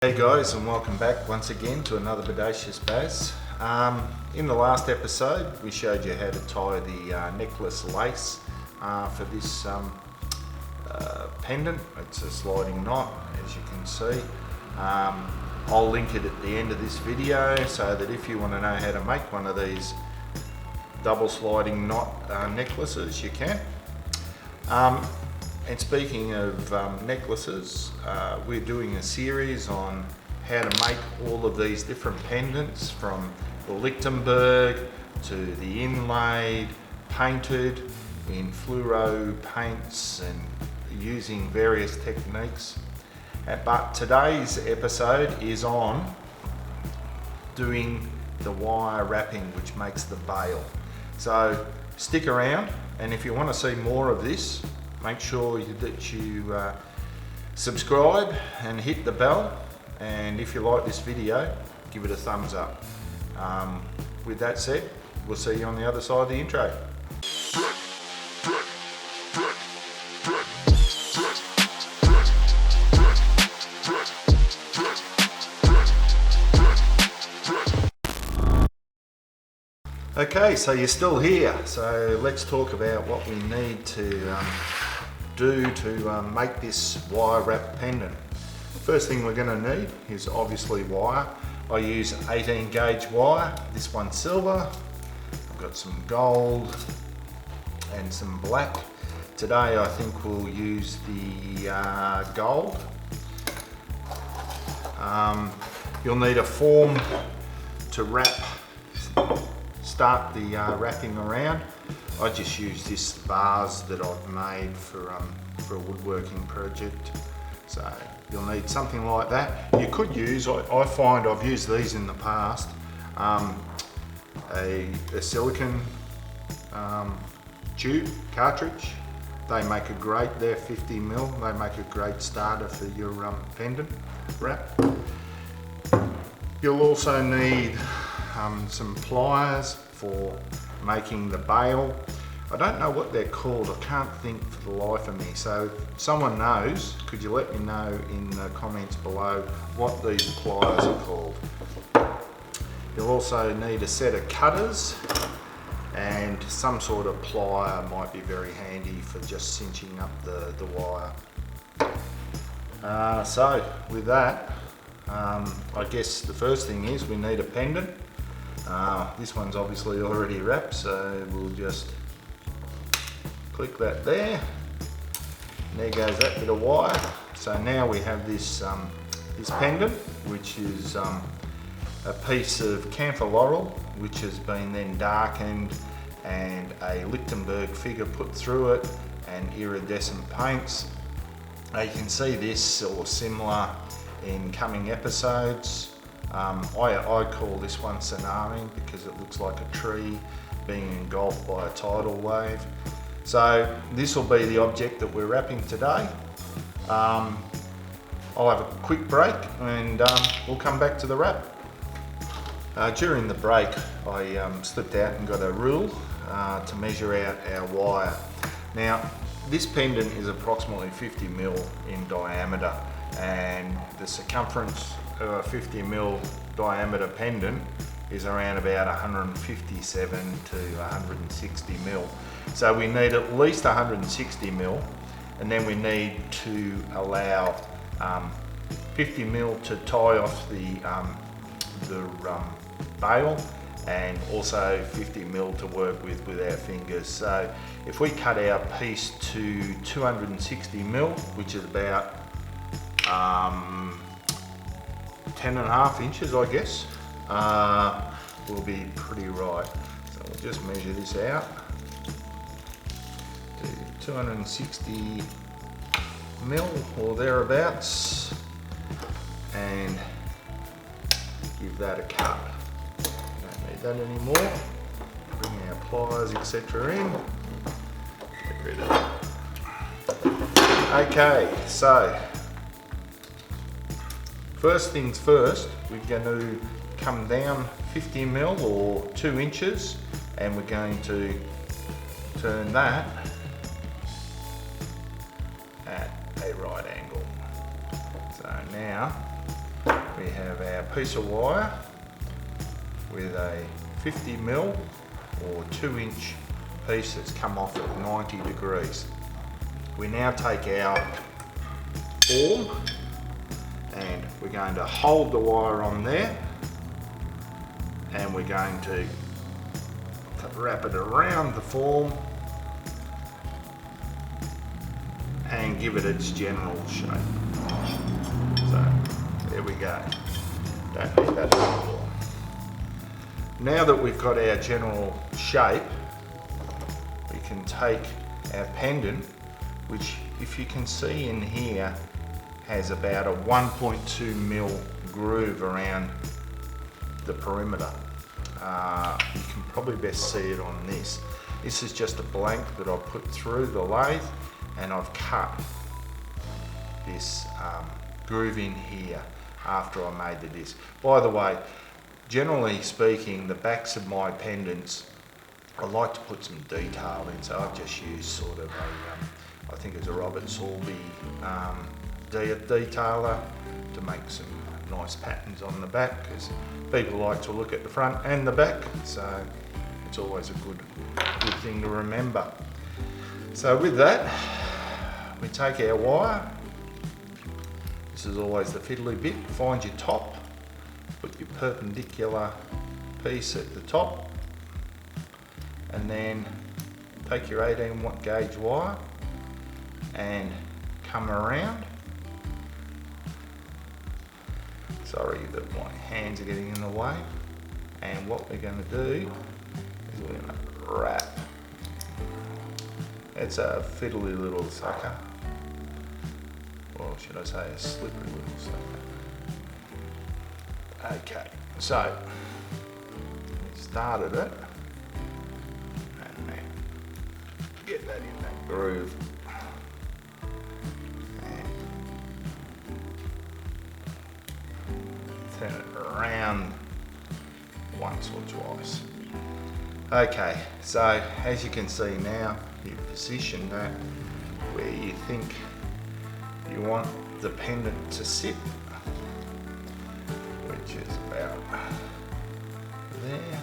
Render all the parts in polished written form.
Hey guys, and welcome back once again to another Bodacious Baz. In the last episode we showed you how to tie the necklace lace for this pendant. It's a sliding knot, as you can see. I'll link it at the end of this video so that if you want to know how to make one of these double sliding knot necklaces, you can. And speaking of necklaces, we're doing a series on how to make all of these different pendants, from the Lichtenberg to the inlaid, painted in fluoro paints and using various techniques. But today's episode is on doing the wire wrapping, which makes the bail. So stick around, and if you want to see more of this, make sure that you subscribe and hit the bell, and if you like this video, give it a thumbs up. With that said, we'll see you on the other side of the intro. Okay, so you're still here, so let's talk about what we need to do to make this wire wrap pendant. First thing we're going to need is obviously wire. I use 18 gauge wire. This one's silver. I've got some gold and some black. Today I think we'll use the gold. You'll need a form to start the wrapping around. I just use this vase that I've made for a woodworking project. So you'll need something like that. You could use, I find I've used these in the past, a silicone tube cartridge. They make a great, they're 50mm, they make a great starter for your pendant wrap. You'll also need some pliers for making the bail. I don't know what they're called, I can't think for the life of me, so if someone knows, could you let me know in the comments below what these pliers are called. You'll also need a set of cutters, and some sort of plier might be very handy for just cinching up the wire. So with that, I guess the first thing is we need a pendant. This one's obviously already wrapped, so we'll just click that there. And there goes that bit of wire. So now we have this pendant, which is a piece of camphor laurel, which has been then darkened, and a Lichtenberg figure put through it, and iridescent paints. Now you can see this or similar in coming episodes. I call this one tsunami because it looks like a tree being engulfed by a tidal wave. So this will be the object that we're wrapping today. I'll have a quick break and we'll come back to the wrap. During the break I slipped out and got a rule to measure out our wire. Now this pendant is approximately 50mm in diameter, and the circumference of a 50mm diameter pendant is around about 157 to 160mm. So we need at least 160mm, and then we need to allow 50mm to tie off the bail, and also 50mm to work with our fingers. So if we cut our piece to 260mm, which is about 10.5 inches, I guess, will be pretty right. So we'll just measure this out to 260mm or thereabouts, and give that a cut. Don't need that anymore. Bring our pliers, etc. in. Get rid of that. Okay, so first things first, we're going to come down 50mm or 2 inches, and we're going to turn that at a right angle. So now we have our piece of wire with a 50mm or 2-inch piece that's come off at 90 degrees. We now take our form and we're going to hold the wire on there, and we're going to wrap it around the form and give it its general shape. So there we go. Don't need that anymore. Now that we've got our general shape, we can take our pendant, which, if you can see in here, has about a 1.2mm groove around the perimeter. You can probably best see it on this. This is just a blank that I've put through the lathe, and I've cut this groove in here after I made the disc. By the way, generally speaking, the backs of my pendants, I like to put some detail in, so I've just used sort of a, I think it's a Robert Sorby detailer to make some nice patterns on the back, because people like to look at the front and the back, so it's always a good thing to remember. So with that, we take our wire. This is always the fiddly bit. Find your top, put your perpendicular piece at the top, and then take your 18-watt gauge wire and come around. Sorry that my hands are getting in the way. And what we're going to do is we're going to wrap. It's a fiddly little sucker. Or should I say a slippery little sucker. Okay, so we started it. And then get that in that groove. Turn it around once or twice. Okay, so as you can see now, you position that where you think you want the pendant to sit, which is about there.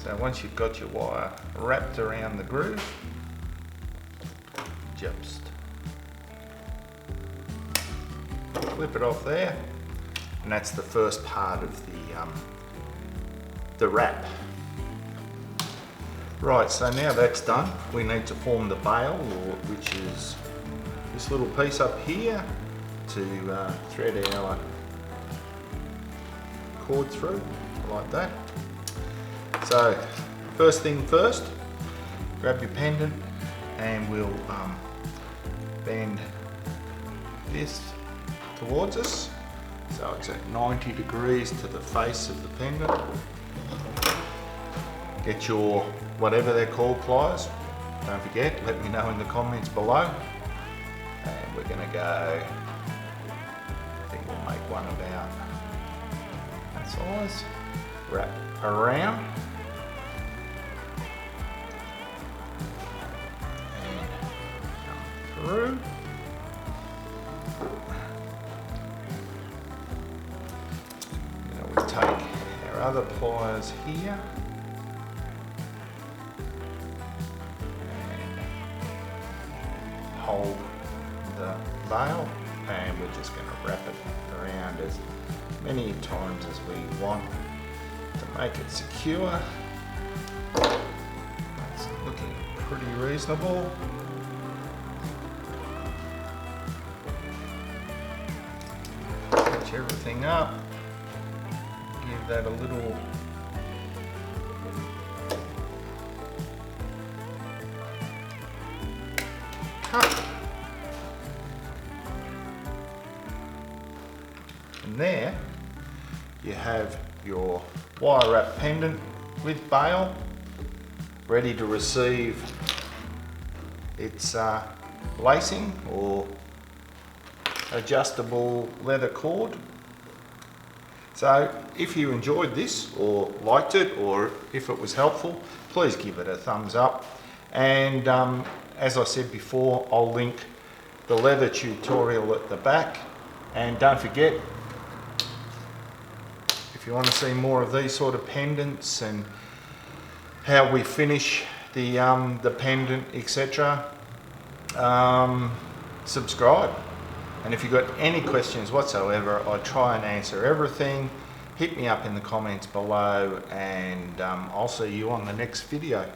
So once you've got your wire wrapped around the groove, just clip it off there, and that's the first part of the wrap. Right, so now that's done, we need to form the bail, which is this little piece up here to thread our cord through, like that. So, first thing first, grab your pendant and we'll bend this towards us. So it's at 90 degrees to the face of the pendant. Get your, whatever they're called, pliers. Don't forget, let me know in the comments below. And we're gonna go, I think we'll make one about that size. Wrap around. Through. Now we take our other pliers here and hold the bail, and we're just going to wrap it around as many times as we want to make it secure. It's looking pretty reasonable. Everything up, give that a little cut, from there, you have your wire wrap pendant with bail, ready to receive its lacing or adjustable leather cord. So if you enjoyed this or liked it, or if it was helpful, please give it a thumbs up. And as I said before, I'll link the leather tutorial at the back. And don't forget, if you want to see more of these sort of pendants and how we finish the pendant, etc., subscribe. And if you've got any questions whatsoever, I try and answer everything. Hit me up in the comments below, and I'll see you on the next video.